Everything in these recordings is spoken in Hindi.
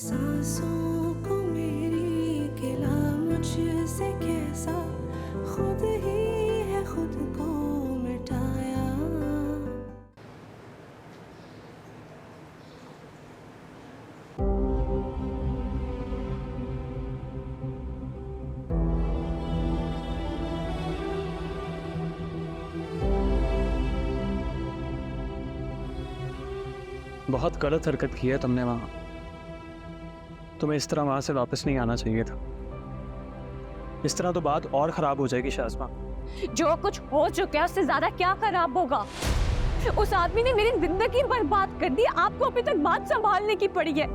सांसों को मेरी गिला मुझसे कैसा, खुद ही है खुद को मिटाया। बहुत गलत हरकत की है तुमने वहां। तुम्हें इस तरह वहां से वापस नहीं आना चाहिए था। इस तरह तो बात और खराब हो जाएगी शाज़मा। जो कुछ हो चुका है उससे ज्यादा क्या खराब होगा। उस आदमी ने मेरी जिंदगी बर्बाद कर दी। आपको अभी तक बात संभालने की पड़ी है।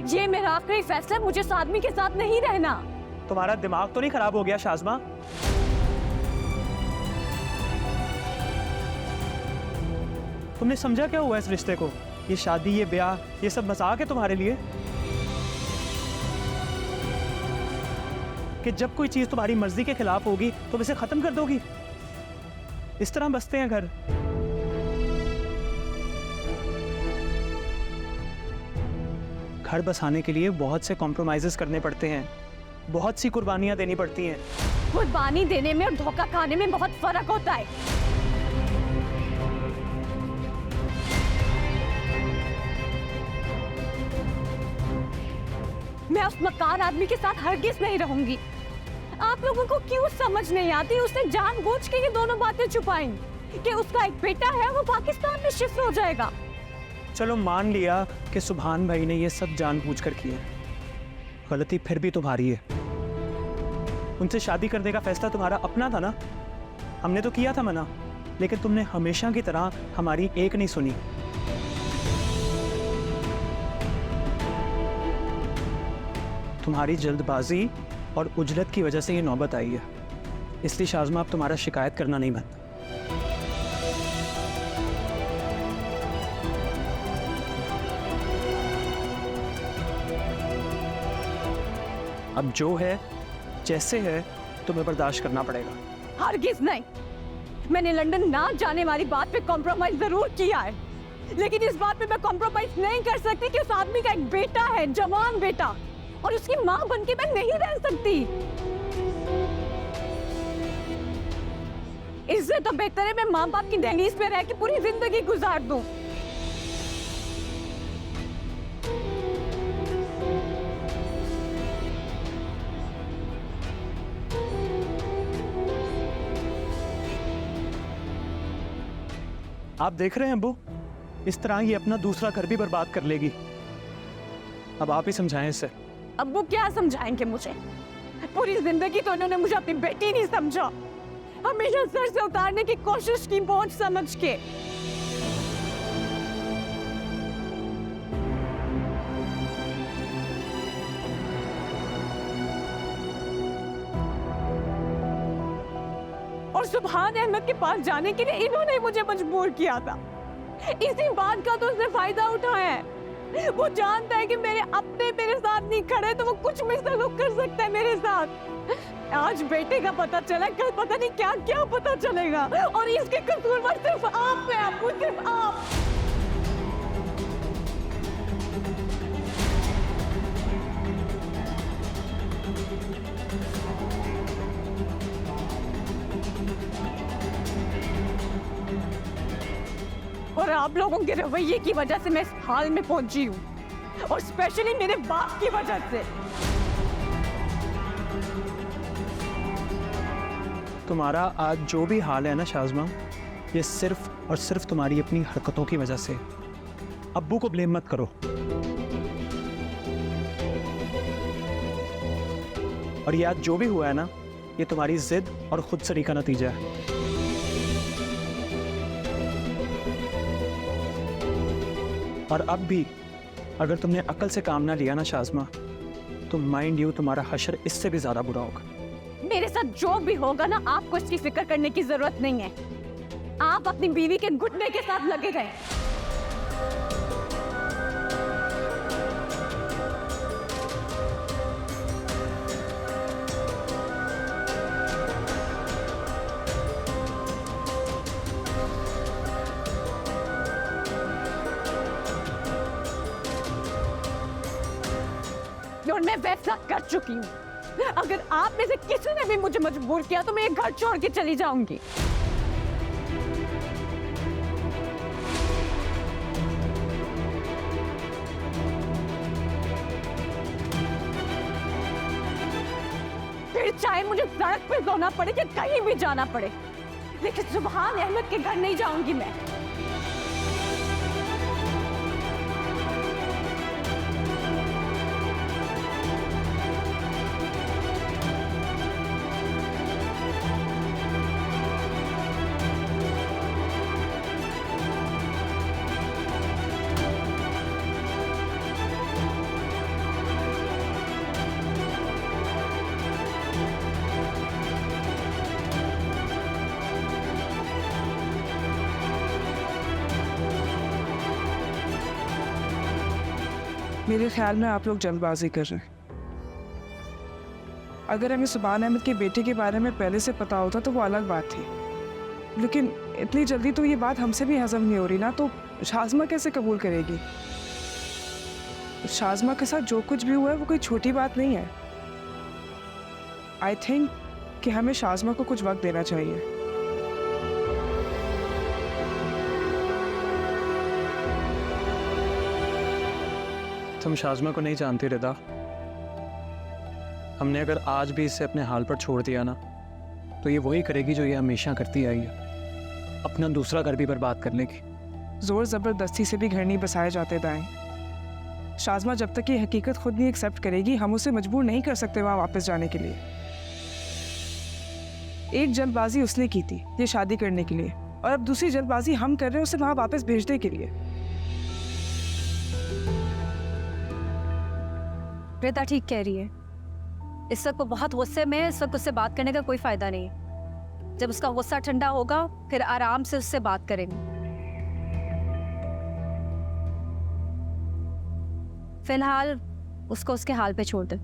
ये मेरा आखिरी फैसला, मुझे उस आदमी के साथ नहीं रहना। तुम्हारा दिमाग तो नहीं खराब हो गया शाज़मा? तुमने समझा क्या हुआ इस रिश्ते को? ये शादी, ये ब्याह, ये सब मजाक है तुम्हारे लिए? कि जब कोई चीज तुम्हारी मर्जी के खिलाफ होगी तुम इसे खत्म कर दोगी? इस तरह बसते हैं घर? घर बसाने के लिए बहुत से कॉम्प्रोमाइजेस करने पड़ते हैं, बहुत सी कुर्बानियां देनी पड़ती हैं। कुर्बानी देने में और धोखा खाने में बहुत फर्क होता है। मैं उस मकान आदमी के साथ हरगिज नहीं रहूंगी। आप लोगों को क्यों समझ नहीं आती? उसने जानबूझ के ये दोनों बातें छुपाई कि उसका एक बेटा है, वो पाकिस्तान में शिफ्ट हो जाएगा। चलो मान लिया कि सुभान भाई ने ये सब जानबूझकर किया, गलती फिर भी तुम्हारी है। उनसे शादी करने का फैसला तुम्हारा अपना था ना? हमने तो किया था मना, लेकिन तुमने हमेशा की तरह हमारी एक नहीं सुनी। तुम्हारी जल्दबाजी और उजलत की वजह से ये नौबत आई है। इसलिए शाज़मा, अब तुम्हारा शिकायत करना नहीं बनता। अब जो है जैसे है तुम्हें बर्दाश्त करना पड़ेगा। हरगिज नहीं। मैंने लंदन ना जाने वाली बात पे कॉम्प्रोमाइज जरूर किया है, लेकिन इस बात पे मैं कॉम्प्रोमाइज नहीं कर सकती कि उस आदमी का एक बेटा है, जवान बेटा, और उसकी मां बनके मैं नहीं रह सकती। इससे तो बेहतर है मैं माँ बाप की दहलीज पे रह के पूरी जिंदगी गुजार दूं। आप देख रहे हैं अब्बू, इस तरह ये अपना दूसरा घर भी बर्बाद कर लेगी। अब आप ही समझाएं इसे। अब वो क्या समझाएंगे मुझे? पूरी जिंदगी तो उन्होंने मुझे अपनी बेटी नहीं समझा, हमेशा सर से उतारने की कोशिश की बोझ समझ के। और सुभान अहमद के पास जाने के लिए इन्होंने मुझे मजबूर किया था। इसी बात का तो उसने फायदा उठाया है। वो जानता है कि मेरे अपने मेरे साथ नहीं खड़े तो वो कुछ भी सलूक कर सकता है मेरे साथ। आज बेटे का पता चला, कल पता नहीं क्या क्या पता चलेगा, और इसके कसूरवार सिर्फ आप हैं, आपको सिर्फ आप। और आप लोगों के रवैये की वजह से मैं इस हाल में पहुंची हूँ, और स्पेशली मेरे बाप की वजह से। तुम्हारा आज जो भी हाल है ना शाज़मा, ये सिर्फ और सिर्फ तुम्हारी अपनी हरकतों की वजह से। अब्बू को ब्लेम मत करो। और ये आज जो भी हुआ है ना, ये तुम्हारी जिद और खुदसरी का नतीजा है। और अब भी अगर तुमने अकल से काम ना लिया ना शाज़मा, तो माइंड यू तुम्हारा हशर इससे भी ज्यादा बुरा होगा। मेरे साथ जो भी होगा ना, आपको इसकी फिक्र करने की जरूरत नहीं है। आप अपनी बीवी के घुटने के साथ लगे गए। और मैं वैसा कर चुकी हूँ। अगर आप में से किसी ने भी मुझे मजबूर किया तो मैं ये घर छोड़ के चली जाऊंगी। फिर चाहे मुझे सड़क पे सोना पड़े या कहीं भी जाना पड़े, लेकिन सुभान अहमद के घर नहीं जाऊंगी मैं। मेरे ख्याल में आप लोग जल्दबाजी कर रहे हैं। अगर हमें सुभान अहमद के बेटे के बारे में पहले से पता होता तो वो अलग बात थी, लेकिन इतनी जल्दी तो ये बात हमसे भी हजम नहीं हो रही ना, तो शाज़मा कैसे कबूल करेगी? शाज़मा के साथ जो कुछ भी हुआ है वो कोई छोटी बात नहीं है। आई थिंक कि हमें शाज़मा को कुछ वक्त देना चाहिए। तुम शाज़मा को नहीं जानती रिदा। हमने अगर आज भी इसे अपने हाल पर छोड़ दिया ना, तो ये वही करेगी जो ये हमेशा करती आई है, अपना दूसरा घर भी बर्बाद कर लेगी। जोर ज़बरदस्ती से भी घर नहीं बसाए जाते दाएं। शाज़मा जब तक ये हकीकत खुद नहीं एक्सेप्ट करेगी, हम उसे मजबूर नहीं कर सकते वहाँ वापस जाने के लिए। एक जल्दबाजी उसने की थी ये शादी करने के लिए, और अब दूसरी जल्दबाजी हम कर रहे हैं उसे वहाँ वापस भेजने के लिए। रिता ठीक कह रही है। इस वक्त वो बहुत गुस्से में है, इस वक्त उससे बात करने का कोई फायदा नहीं है। जब उसका गुस्सा ठंडा होगा फिर आराम से उससे बात करेंगे। फिलहाल उसको उसके हाल पे छोड़ दे।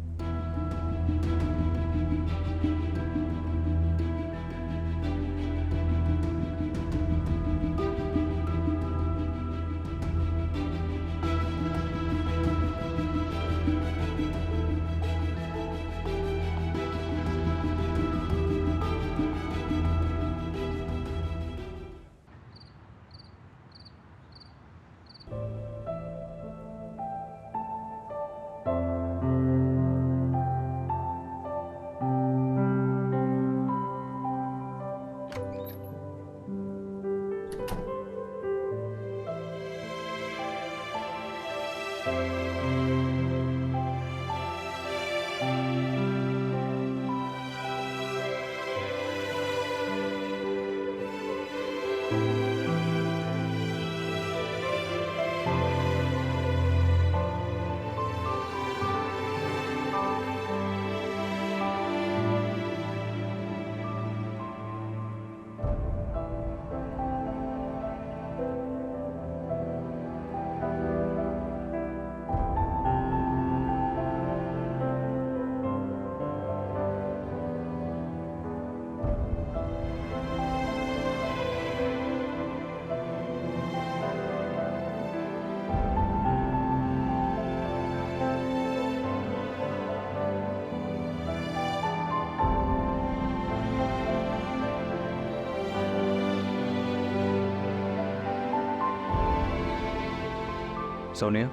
सोनिया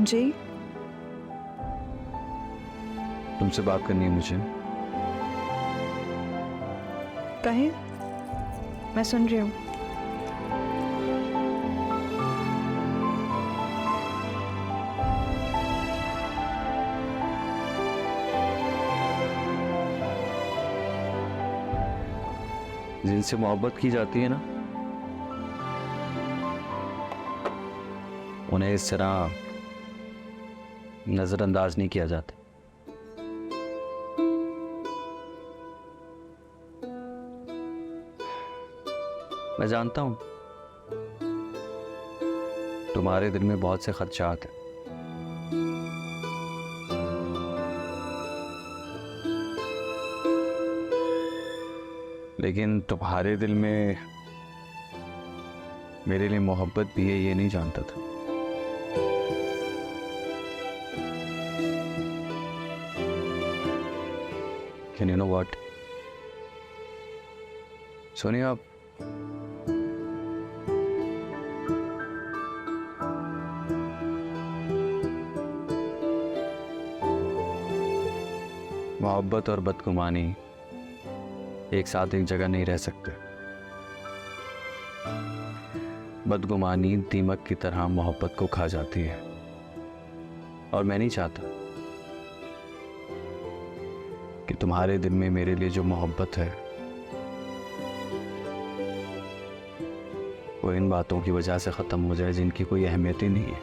जी, तुमसे बात करनी है मुझे। कहें, मैं सुन रही हूँ। जिनसे मोहब्बत की जाती है ना, उन्हें इस तरह नजरअंदाज नहीं किया जाता। मैं जानता हूं तुम्हारे दिल में बहुत से खदशात हैं, लेकिन तुम्हारे दिल में मेरे लिए मोहब्बत भी है ये नहीं जानता था। Can you know what Sonia, मोहब्बत और बदगुमानी एक साथ एक जगह नहीं रह सकते। बदगुमानी दीमक की तरह मोहब्बत को खा जाती है, और मैं नहीं चाहता कि तुम्हारे दिल में मेरे लिए जो मोहब्बत है वो इन बातों की वजह से खत्म हो जाए जिनकी कोई अहमियत ही नहीं है।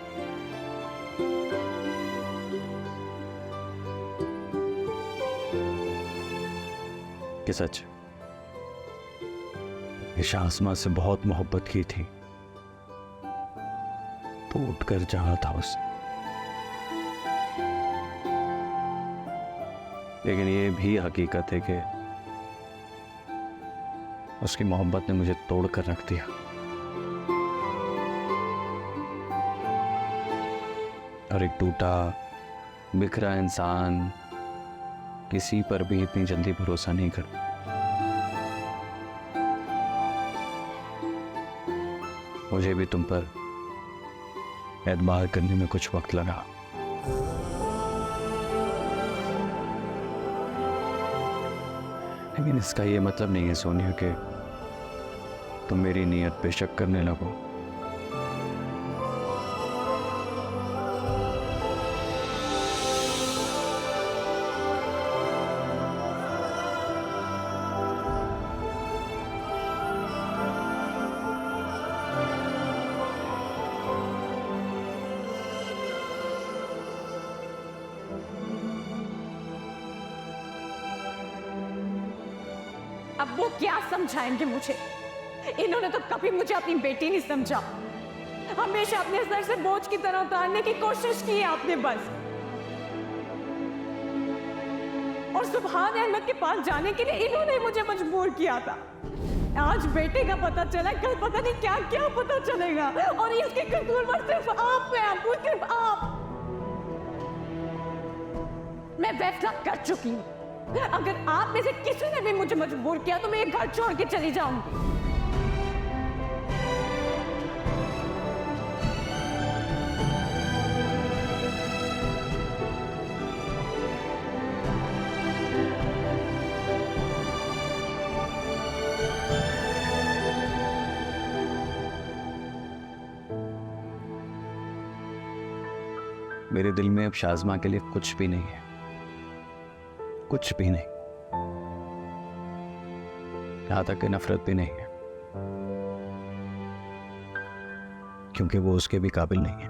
कि सच शाज़मा से बहुत मोहब्बत की थी, तो उठकर जहां था उससे, लेकिन ये भी हकीकत है कि उसकी मोहब्बत ने मुझे तोड़कर रख दिया। और एक टूटा बिखरा इंसान किसी पर भी इतनी जल्दी भरोसा नहीं करता। मुझे भी तुम पर एतबार करने में कुछ वक्त लगा, लेकिन इसका ये मतलब नहीं है सोनिया कि तुम मेरी नीयत पे शक करने लगो। अब वो क्या समझाएंगे मुझे? इन्होंने तो कभी मुझे अपनी बेटी नहीं समझा। हमेशा अपने सर से बोझ की तरह उतारने की कोशिश की है आपने बस। और सुभान अहमद के पास जाने के लिए इन्होंने मुझे मजबूर किया था। आज बेटे का पता चला, कल पता नहीं क्या क्या पता चलेगा, और इसके कसूरवार सिर्फ आप हैं अब्बू, सिर्फ आप। मैं फैसला कर चुकी हूँ, अगर आप में से किसी ने भी मुझे मजबूर किया तो मैं ये घर छोड़ के चली जाऊंगी। मेरे दिल में अब शाज़मा के लिए कुछ भी नहीं है, कुछ भी नहीं, यहां तक कि नफरत भी नहीं है, क्योंकि वो उसके भी काबिल नहीं है।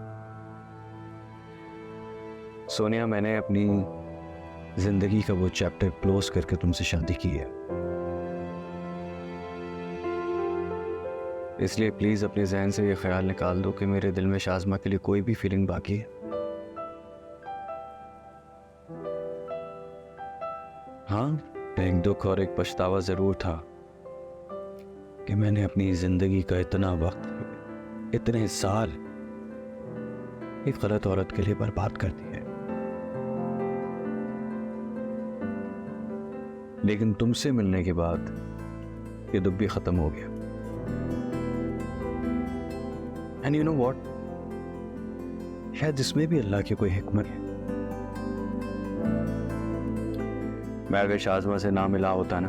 सोनिया, मैंने अपनी जिंदगी का वो चैप्टर क्लोज करके तुमसे शादी की है, इसलिए प्लीज अपने जहन से ये ख्याल निकाल दो कि मेरे दिल में शाज़मा के लिए कोई भी फीलिंग बाकी है। हाँ, एक दुख और एक पछतावा जरूर था कि मैंने अपनी जिंदगी का इतना वक्त, इतने साल एक गलत औरत के लिए बर्बाद कर दिया है। लेकिन तुमसे मिलने के बाद ये दुख भी खत्म हो गया। एंड यू नो व्हाट, शायद इसमें भी अल्लाह की कोई हिकमत है। मैं अगर शाज़मा से ना मिला होता ना,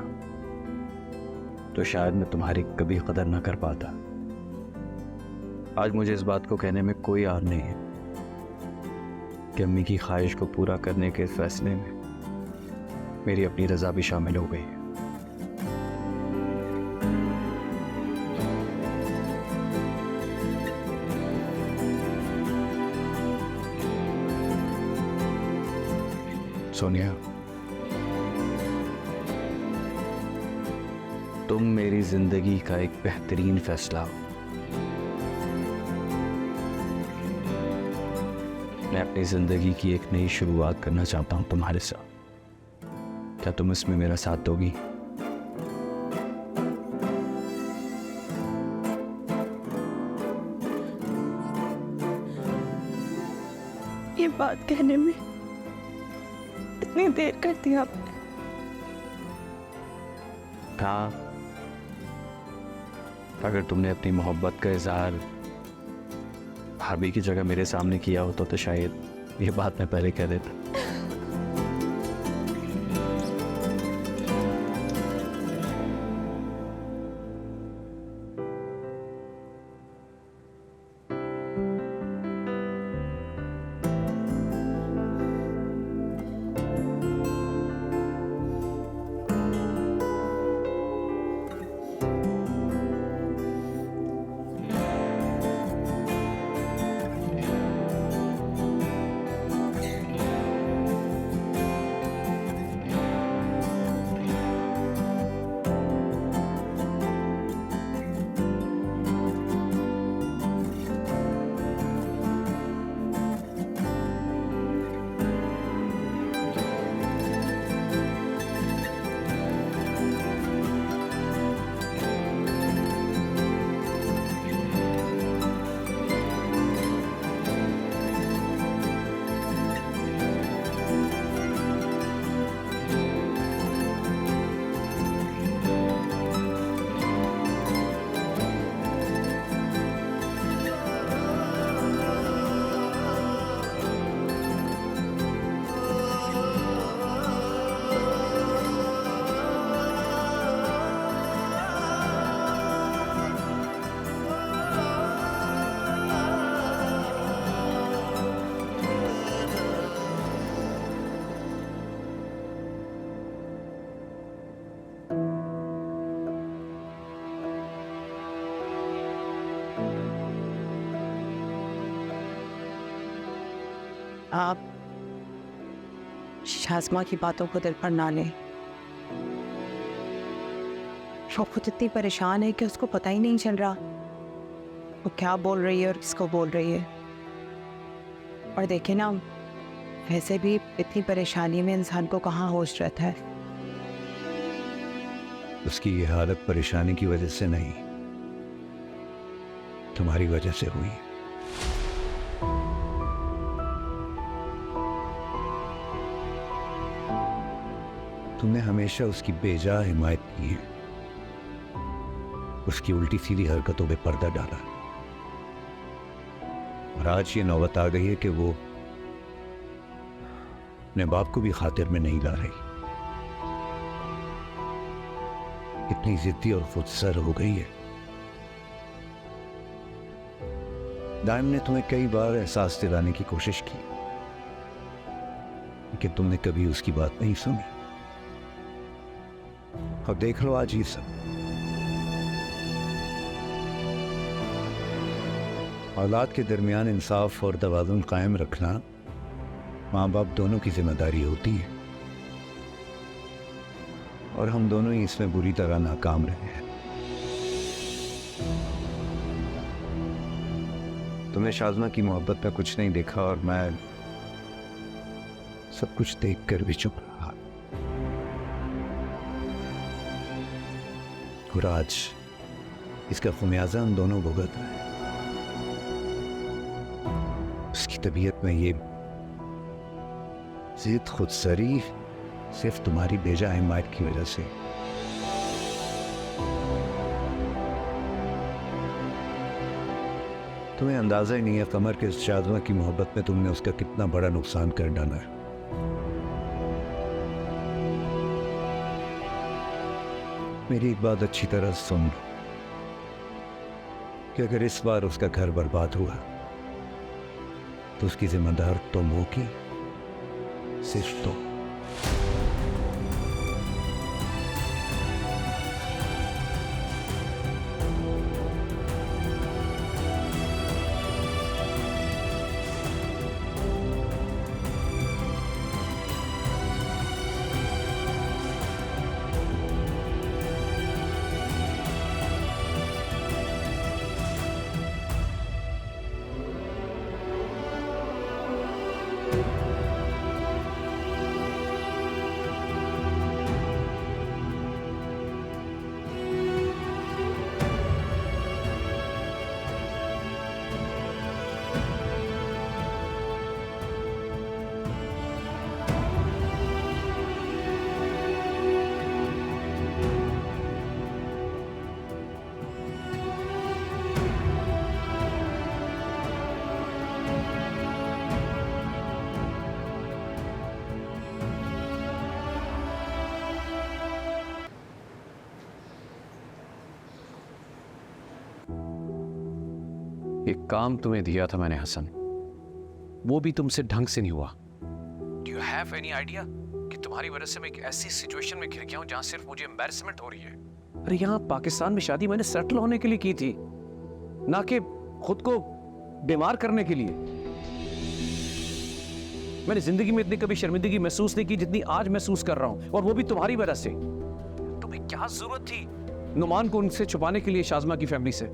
तो शायद मैं तुम्हारी कभी कदर ना कर पाता। आज मुझे इस बात को कहने में कोई आर नहीं है कि अम्मी की ख्वाहिश को पूरा करने के फैसले में मेरी अपनी रजा भी शामिल हो गई है। सोनिया, तुम मेरी जिंदगी का एक बेहतरीन फैसला हो। मैं अपनी जिंदगी की एक नई शुरुआत करना चाहता हूं तुम्हारे साथ। क्या तुम इसमें मेरा साथ दोगी? ये बात कहने में इतनी देर कर दी आपने। हाँ, अगर तुमने अपनी मोहब्बत का इजहार भाभी की जगह मेरे सामने किया होता तो शायद ये बात मैं पहले कह देता। आप शाज़मा की बातों को दिल पर ना लें। वो खुद इतनी परेशान है कि उसको पता ही नहीं चल रहा वो क्या बोल रही है और किसको बोल रही है। और देखे ना, वैसे भी इतनी परेशानी में इंसान को कहाँ होश रहता है। उसकी ये हालत परेशानी की वजह से नहीं, तुम्हारी वजह से हुई। तुमने हमेशा उसकी बेजा हिमायत की है, उसकी उल्टी सीधी हरकतों पे पर्दा डाला, और आज ये नौबत आ गई है कि वो अपने बाप को भी खातिर में नहीं ला रही। इतनी जिद्दी और खुदसर हो गई है। दाइम ने तुम्हें कई बार एहसास दिलाने की कोशिश की, लेकिन तुमने कभी उसकी बात नहीं सुनी। और देख लो आज ये सब। औलाद के दरमियान इंसाफ और तवाज़ुन कायम रखना माँ बाप दोनों की जिम्मेदारी होती है, और हम दोनों ही इसमें बुरी तरह नाकाम रहे हैं। तुमने शाज़मा की मोहब्बत में कुछ नहीं देखा, और मैं सब कुछ देखकर भी चुप रहा। और आज इसका खुमियाजा हम दोनों भुगत रहे हैं। उसकी तबीयत में ये जिद खुदसरी सिर्फ तुम्हारी बेजा हिमायत की वजह से। तुम्हें अंदाजा ही नहीं है कमर के शाज़मा की मोहब्बत में तुमने उसका कितना बड़ा नुकसान कर डाला है। मेरी एक बात अच्छी तरह सुन लो कि अगर इस बार उसका घर बर्बाद हुआ तो उसकी जिम्मेदार तुम होगी, सिर्फ तुम। एक काम तुम्हें दिया था मैंने हसन, वो भी तुमसे ढंग से नहीं हुआ। Do you have any idea कि तुम्हारी वजह से मैं एक ऐसी सिचुएशन में घिर गया हूं जहां सिर्फ मुझे एम्बैरेसमेंट हो रही है। अरे यहाँ पाकिस्तान में शादी मैंने सेटल होने के लिए की थी, ना कि खुद को बीमार करने के लिए। मैंने जिंदगी में इतनी कभी शर्मिंदगी महसूस नहीं की जितनी आज महसूस कर रहा हूं, और वो भी तुम्हारी वजह से। तुम्हें क्या जरूरत थी नुमान को उनसे छुपाने के लिए, शाज़मा की फैमिली से?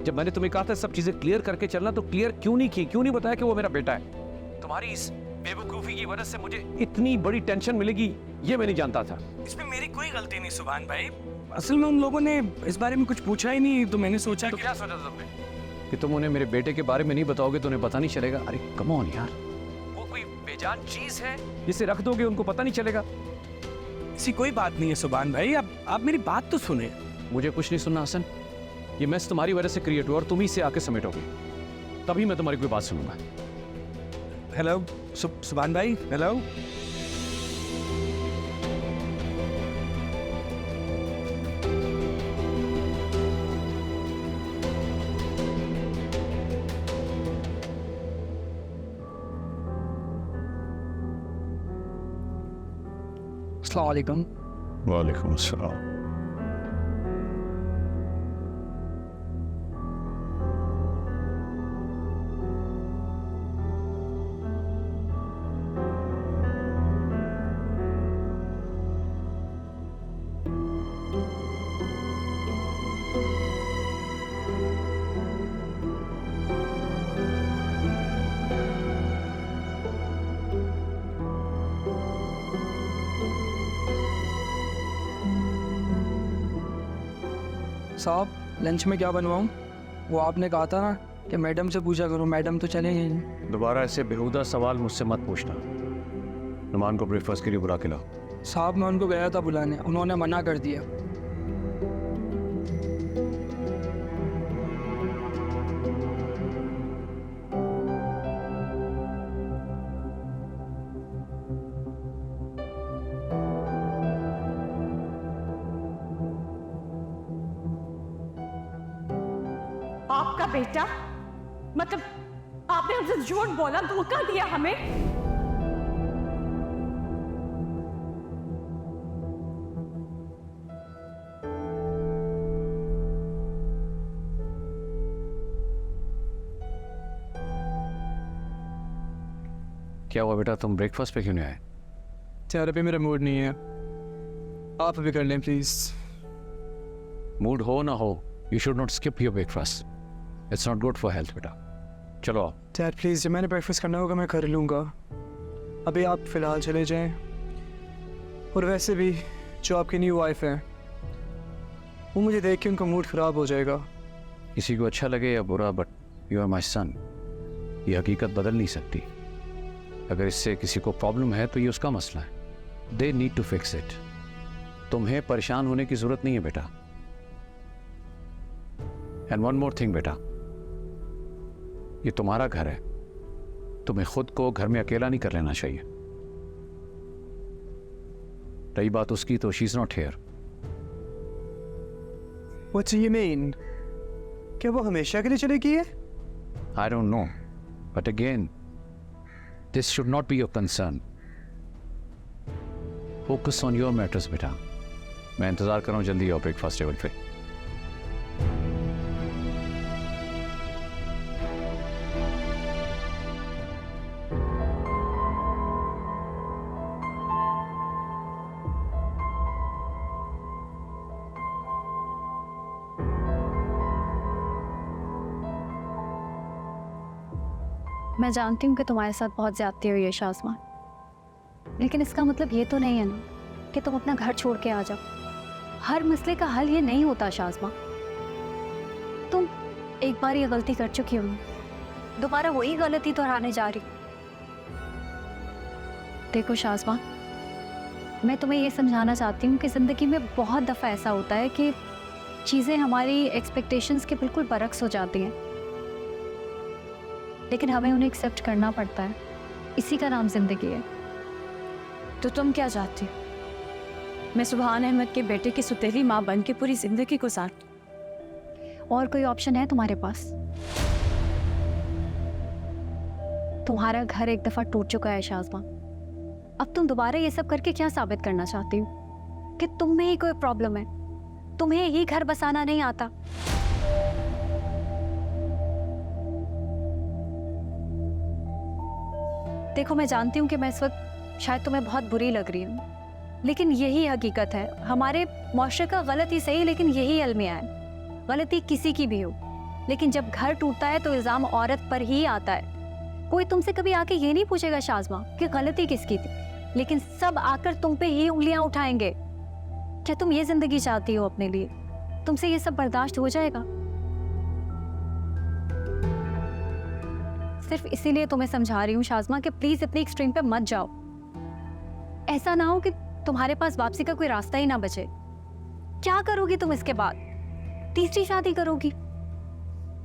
जब मैंने तुम्हें कहा था सब चीजें क्लियर करके चलना, तो क्लियर क्यों नहीं की? क्यों नहीं बताया कि वो मेरा बेटा है? तुम्हारी इस बेवकूफी की वजह से मुझे इतनी बड़ी टेंशन मिलेगी ये मैं नहीं जानता था। इसमें मेरी कोई गलती नहीं सुभान भाई, असल में उन लोगों ने इस बारे में कुछ पूछा ही नहीं, तो मैंने सोचा तो क्या सोचा तुमने कि तुम उन्हें मेरे बेटे के बारे में नहीं बताओगे तो उन्हें पता नहीं चलेगा? अरे कम ऑन यार, वो कोई बेजान चीज है जिसे रख दोगे उनको पता नहीं चलेगा? ऐसी कोई बात नहीं है सुभान भाई, आप मेरी बात तो सुने। मुझे कुछ नहीं सुनना हसन, ये मैस तुम्हारी वजह से क्रिएट हुआ और तुम ही से आके समेटोगे, तभी मैं तुम्हारी कोई बात सुनूंगा। हेलो सुभान भाई, हेलो। अस्सलाम वालेकुम। वालेकुम अस्सलाम। साहब लंच में क्या बनवाऊं? वो आपने कहा था ना कि मैडम से पूछा करो, मैडम तो चले गई। दोबारा ऐसे बेहुदा सवाल मुझसे मत पूछना। नुमान को ब्रेकफास्ट के लिए बुला के लाओ। साहब मैं उनको गया था बुलाने, उन्होंने मना कर दिया। आपका बेटा, मतलब आपने हमसे झूठ बोला, धोखा दिया हमें। क्या हुआ बेटा, तुम ब्रेकफास्ट पे क्यों नहीं आए? चेहरे पे मेरा मूड नहीं है, आप भी कर लें प्लीज। मूड हो ना हो, you should not skip your breakfast, it's not good for health बेटा। चलो आओ। डैड प्लीज, जब मैंने ब्रेकफास्ट करना होगा मैं कर लूँगा, अभी आप फ़िलहाल चले जाएं। और वैसे भी जो आपकी न्यू वाइफ है वो मुझे देख के उनका मूड ख़राब हो जाएगा। किसी को अच्छा लगे या बुरा, बट यू आर माई सन, ये हकीकत बदल नहीं सकती। अगर इससे किसी को प्रॉब्लम है तो ये उसका मसला है, they need to fix it. तुम्हें परेशान होने की ज़रूरत नहीं है बेटा। एंड वन मोर थिंग बेटा, ये तुम्हारा घर है, तुम्हें खुद को घर में अकेला नहीं कर लेना चाहिए। रही बात उसकी, तो she is not here. What do you mean? क्या वो हमेशा के लिए चलेगी है? I don't know, but again, this should not be your concern. Focus on your matters बेटा। मैं इंतजार कर रहा हूँ जल्दी आओ ब्रेकफास्ट टेबल पे। मैं जानती हूँ कि तुम्हारे साथ बहुत ज्यादती हुई है शाज़मा, लेकिन इसका मतलब ये तो नहीं है ना कि तुम अपना घर छोड़ के आ जाओ। हर मसले का हल ये नहीं होता शाज़मा। तुम एक बार ये गलती कर चुकी हो, दोबारा वही गलती दोहराने जा रही। देखो शाज़मा, मैं तुम्हें ये समझाना चाहती हूँ कि ज़िंदगी में बहुत दफ़ा ऐसा होता है कि चीज़ें हमारी एक्सपेक्टेशंस के बिल्कुल बरक्स हो जाती हैं, लेकिन हमें उन्हें एक्सेप्ट करना पड़ता है। इसी का नाम जिंदगी है। तो तुम क्या चाहती हो? मैं सुभान अहमद के बेटे की सुतेली माँ बन के पूरी जिंदगी गुजार? और कोई ऑप्शन है तुम्हारे पास? तुम्हारा घर एक दफा टूट चुका है शाज़मा। अब तुम दोबारा ये सब करके क्या साबित करना चाहती हो कि तुम में ही कोई प्रॉब्लम है, तुम्हें ही घर बसाना नहीं आता? देखो, मैं जानती हूँ कि मैं इस वक्त शायद तुम्हें बहुत बुरी लग रही हूँ, लेकिन यही हकीकत है। हमारे माशरे का गलत ही सही, लेकिन यही अलमिया है। गलती किसी की भी हो, लेकिन जब घर टूटता है तो इल्ज़ाम औरत पर ही आता है। कोई तुमसे कभी आके ये नहीं पूछेगा शाज़मा कि गलती किसकी थी, लेकिन सब आकर तुम पे ही उंगलियां उठाएंगे। क्या तुम ये जिंदगी चाहती हो अपने लिए? तुमसे ये सब बर्दाश्त हो जाएगा? सिर्फ इसीलिए तुम्हें समझा रही हूँ शाज़मा कि प्लीज इतनी एक्सट्रीम पे मत जाओ। ऐसा ना हो कि तुम्हारे पास वापसी का कोई रास्ता ही ना बचे। क्या करोगी तुम इसके बाद? तीसरी शादी करोगी?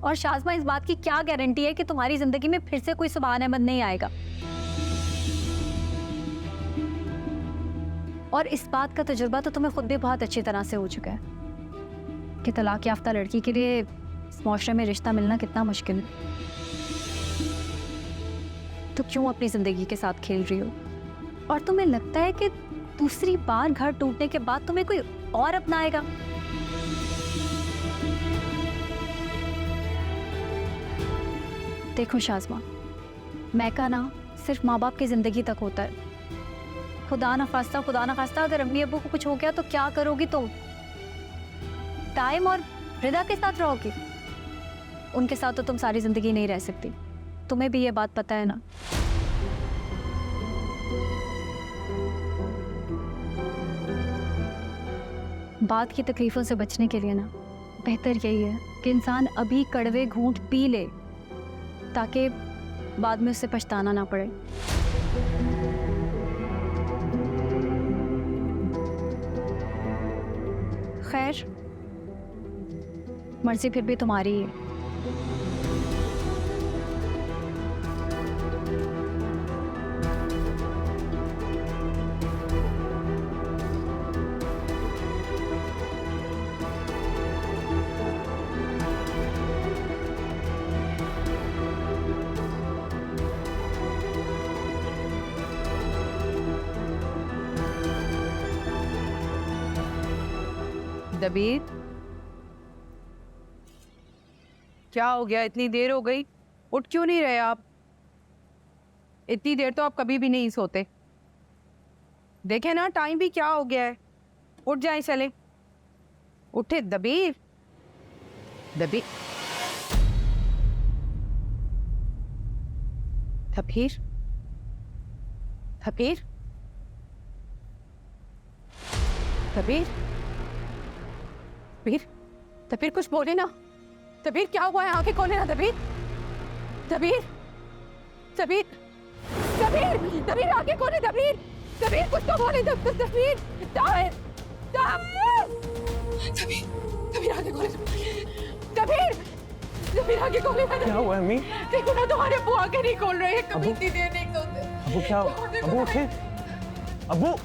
और शाज़मा, इस बात की क्या गारंटी है कि तुम्हारी जिंदगी में फिर से कोई सुभान अहमद नहीं आएगा? और इस बात का तजुर्बा तो तुम्हें खुद भी बहुत अच्छी तरह से हो चुका है कि तलाक याफ्ता लड़की के लिए इस माशरे में रिश्ता मिलना कितना मुश्किल है। तो क्यों अपनी जिंदगी के साथ खेल रही हो? और तुम्हें लगता है कि दूसरी बार घर टूटने के बाद तुम्हें कोई और अपनाएगा? देखो शाज़मा, मैका ना सिर्फ माँ बाप की जिंदगी तक होता है। खुदा ना खास्ता अगर अम्मी अब्बू को कुछ हो गया तो क्या करोगी तुम? टाइम और रिदा के साथ रहोगी? उनके साथ तो तुम सारी जिंदगी नहीं रह सकती। तुम्हें भी ये बात पता है ना? बात की तकलीफों से बचने के लिए ना बेहतर यही है कि इंसान अभी कड़वे घूंट पी ले, ताकि बाद में उसे पछताना ना पड़े। खैर, मर्जी फिर भी तुम्हारी है। दबीर, क्या हो गया? इतनी देर हो गई, उठ क्यों नहीं रहे आप? इतनी देर तो आप कभी भी नहीं सोते। देखें ना, टाइम भी क्या हो गया है। उठ जाए, चले। उठे दबीर। दबीर, दबीर, दबीर, दबीर, दबीर, दबीर, कुछ बोले ना। दबीर, क्या हुआ है? आंखें खोले ना दबीर। दबीर, दबीर, दबीर, दबीर, आंखें खोले दबीर। दबीर, कुछ तो बोले। दबीर, दबीर, दबीर, दबीर, आंखें खोले। दबीर, दबीर, आंखें खोले। क्या हुआ अम्मी? देखो ना, तुम्हारे अब्बू आंखें नहीं खोल रहे हैं। कभी इतनी देर नहीं सोते। अब्बू क्या? अब्बू उठे। अब्बू,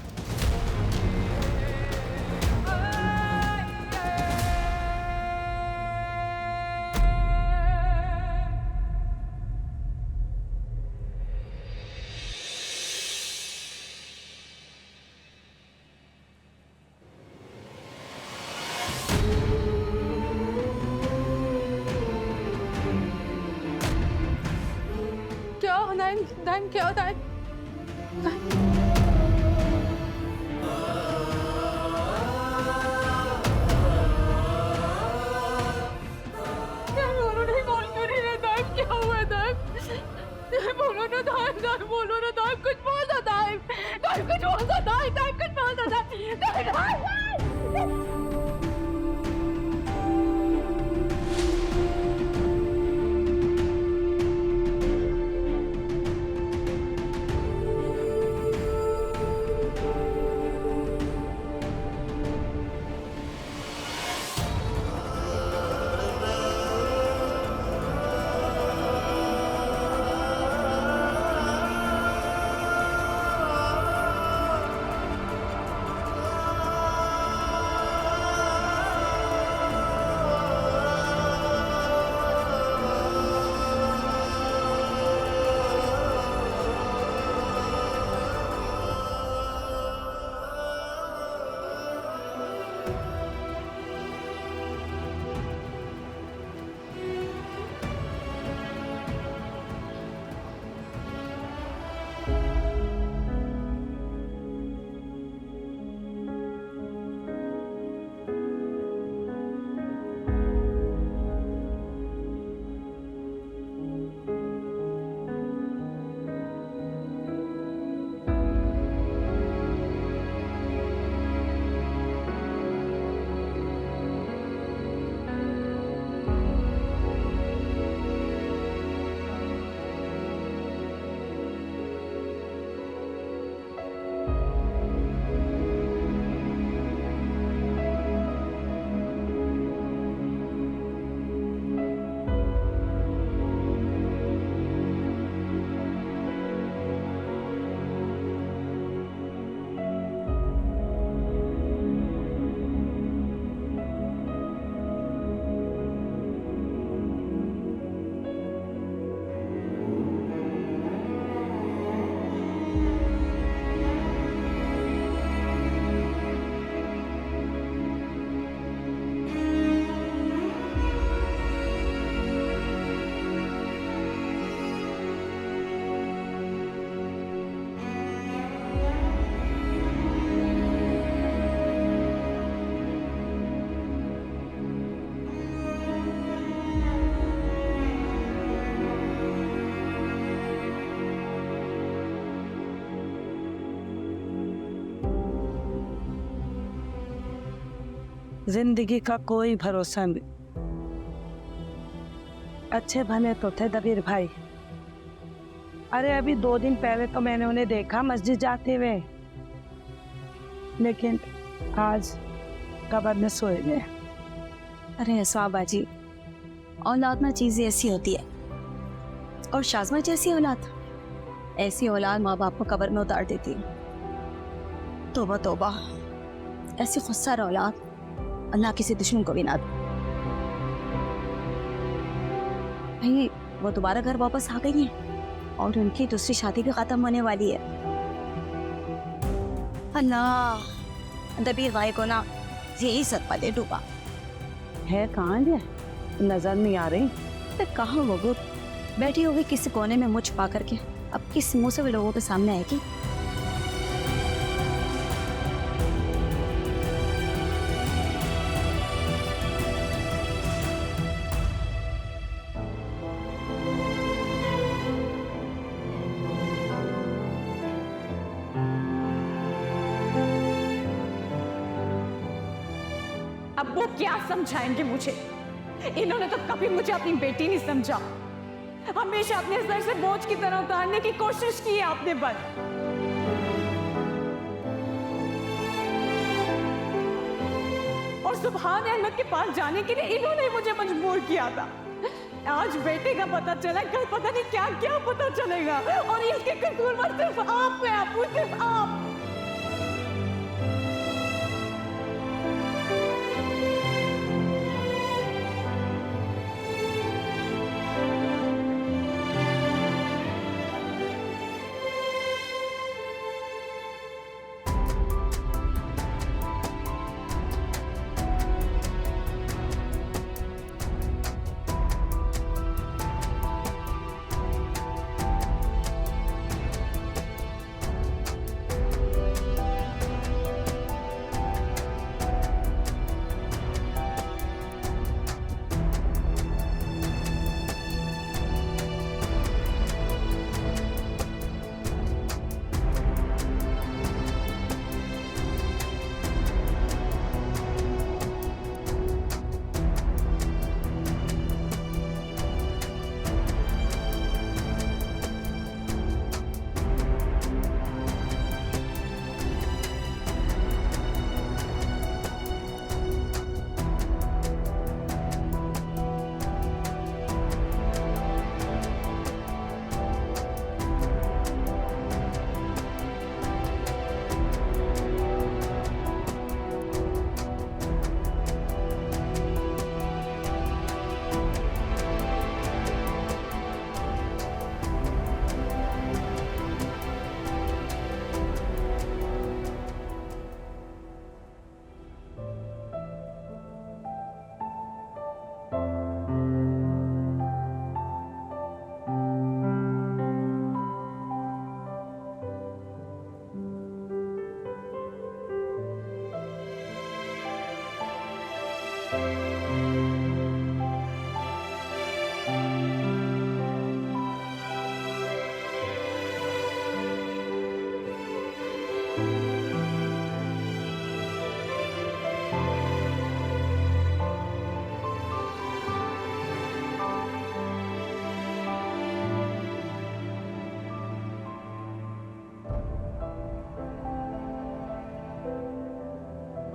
क्या नाइम? नाइम, क्या होता है? बोलो नहीं, बोल क्यों नहीं रहे? नाइम, क्या हुआ? नाइम, बोलो ना। नाइम, नाइम, बोलो ना। नाइम, कुछ बोल दो। नाइम, नाइम, कुछ बोल दो। नाइम, नाइम, कुछ बोल दो। नाइम, नाइम, जिंदगी का कोई भरोसा नहीं। अच्छे भले तो थे दबीर भाई। अरे अभी 2 दिन पहले तो मैंने उन्हें देखा मस्जिद जाते हुए, लेकिन आज कब्र में सोए गए। अरे ऐसा बाजी, औलाद ना चीज़ ऐसी होती है, और शाज़मा जैसी औलाद, ऐसी औलाद माँ बाप को कब्र में उतार देती है। तौबा तौबा, ऐसी खुदसार औलाद अल्लाह किसी दुश्मन को भी ना दे। भाई वो दोबारा घर वापस आ गई हैं और उनकी दूसरी शादी भी खत्म होने वाली है। अल्लाह, दबीर भाई को ना यही सदमा दे डूबा है। कहाँ है? नजर नहीं आ रही। तो कहाँ वो बैठी होगी किसी कोने में मुँह छुपा करके, अब किस मुंह से भी लोगों के सामने आएगी। अब वो क्या समझाएंगे मुझे? इन्होंने तो कभी मुझे अपनी बेटी नहीं समझा। हमेशा अपने सर से बोझ की तरह उतारने की कोशिश की है आपने बस। और सुभान अहमद के पास जाने के लिए इन्होंने मुझे मजबूर किया था। आज बेटे का पता चला, कल पता नहीं क्या क्या पता चलेगा, और इसके कसूरवार सिर्फ आप हैं, आपू, सिर्फ आप।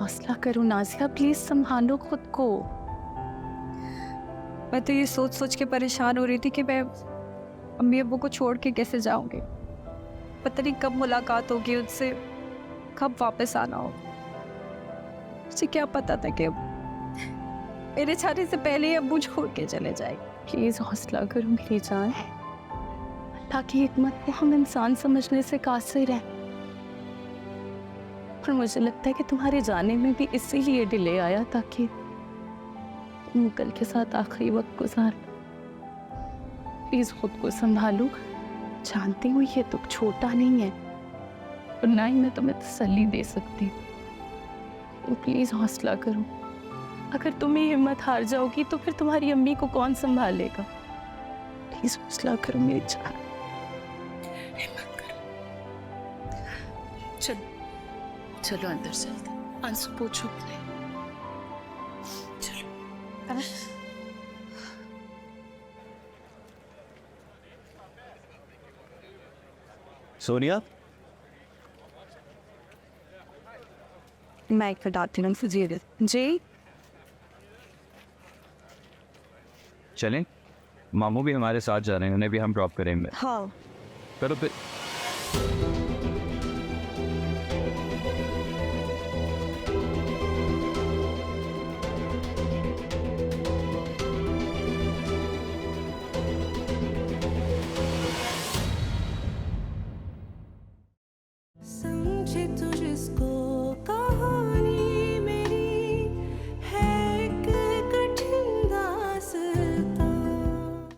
हौसला करो नाज़िया, प्लीज संभालो खुद को। मैं तो ये सोच सोच के परेशान हो रही थी कि मैं अम्मी अब्बू को छोड़ के कैसे जाऊंगी। पता नहीं कब मुलाकात होगी उनसे, कब वापस आना हो। मुझे क्या पता था कि मेरे जाने से पहले ही अब्बू छोड़ के चले जाएंगे। प्लीज हौसला करो मेरी जान, अल्लाह की हिकमत को हम इंसान समझने से कासिर हैं। और मुझे लगता है कि तुम्हारे जाने में भी इसीलिए डिले आया ताकि तुम कल के साथ आखिरी वक्त गुजार। प्लीज खुद को संभालो, जानती हूँ ये दुख छोटा नहीं है और ना ही मैं तुम्हें तसल्ली दे सकती, तो प्लीज हौसला करो। अगर तुम ही हिम्मत हार जाओगी तो फिर तुम्हारी अम्मी को कौन संभालेगा? प्लीज हौसला करो मेरी जान, हिम्मत करो। चलो चलो अंदर चलते, आंसू पोछो। सोनिया, मैं एक बताती हूँ जी। चलें? मामू भी हमारे साथ जा रहे हैं, उन्हें भी हम ड्रॉप करेंगे। हाँ चलो फिर।